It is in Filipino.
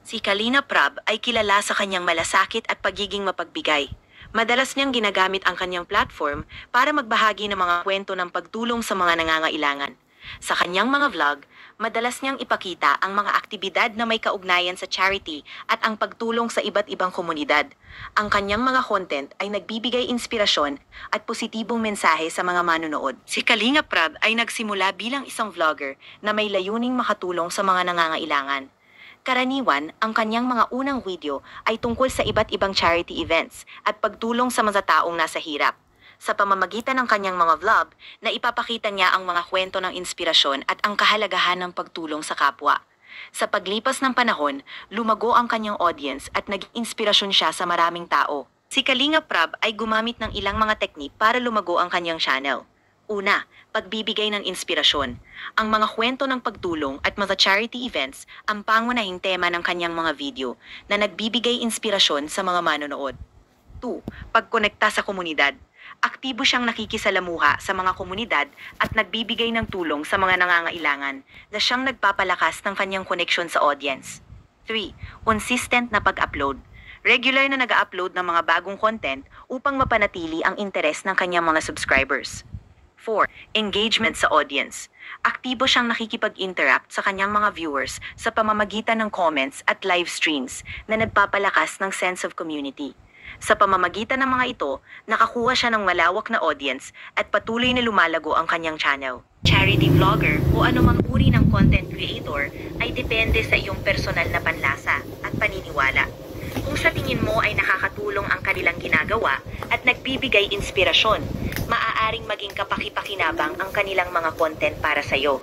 Si Kalina Prab ay kilala sa kanyang malasakit at pagiging mapagbigay. Madalas niyang ginagamit ang kanyang platform para magbahagi ng mga kwento ng pagtulong sa mga nangangailangan. Sa kanyang mga vlog, madalas niyang ipakita ang mga aktibidad na may kaugnayan sa charity at ang pagtulong sa iba't ibang komunidad. Ang kanyang mga content ay nagbibigay inspirasyon at positibong mensahe sa mga manonood. Si Kalinga Prab ay nagsimula bilang isang vlogger na may layuning makatulong sa mga nangangailangan. Karaniwan, ang kanyang mga unang video ay tungkol sa iba't ibang charity events at pagtulong sa mga taong nasa hirap. Sa pamamagitan ng kanyang mga vlog, na ipapakita niya ang mga kwento ng inspirasyon at ang kahalagahan ng pagtulong sa kapwa. Sa paglipas ng panahon, lumago ang kanyang audience at naging inspirasyon siya sa maraming tao. Si Kalinga Prab ay gumamit ng ilang mga teknik para lumago ang kanyang channel. Una, pagbibigay ng inspirasyon. Ang mga kwento ng pagtulong at mga charity events ang pangunahing tema ng kanyang mga video na nagbibigay inspirasyon sa mga manonood. 2. Pagkonekta sa komunidad. Aktibo siyang nakikisalamuha sa mga komunidad at nagbibigay ng tulong sa mga nangangailangan na siyang nagpapalakas ng kanyang koneksyon sa audience. 3. Consistent na pag-upload. Regular na nag-upload ng mga bagong content upang mapanatili ang interes ng kanyang mga subscribers. 4. Engagement sa audience. Aktibo siyang nakikipag-interact sa kanyang mga viewers sa pamamagitan ng comments at live streams na nagpapalakas ng sense of community. Sa pamamagitan ng mga ito, nakakuha siya ng malawak na audience at patuloy na lumalago ang kanyang channel. Charity vlogger o anumang uri ng content creator ay depende sa iyong personal na panlasa at paniniwala. Kung sa tingin mo ay nakakatulong ang kanilang ginagawa at nagbibigay inspirasyon, maaaring maging kapaki-pakinabang ang kanilang mga content para sa iyo.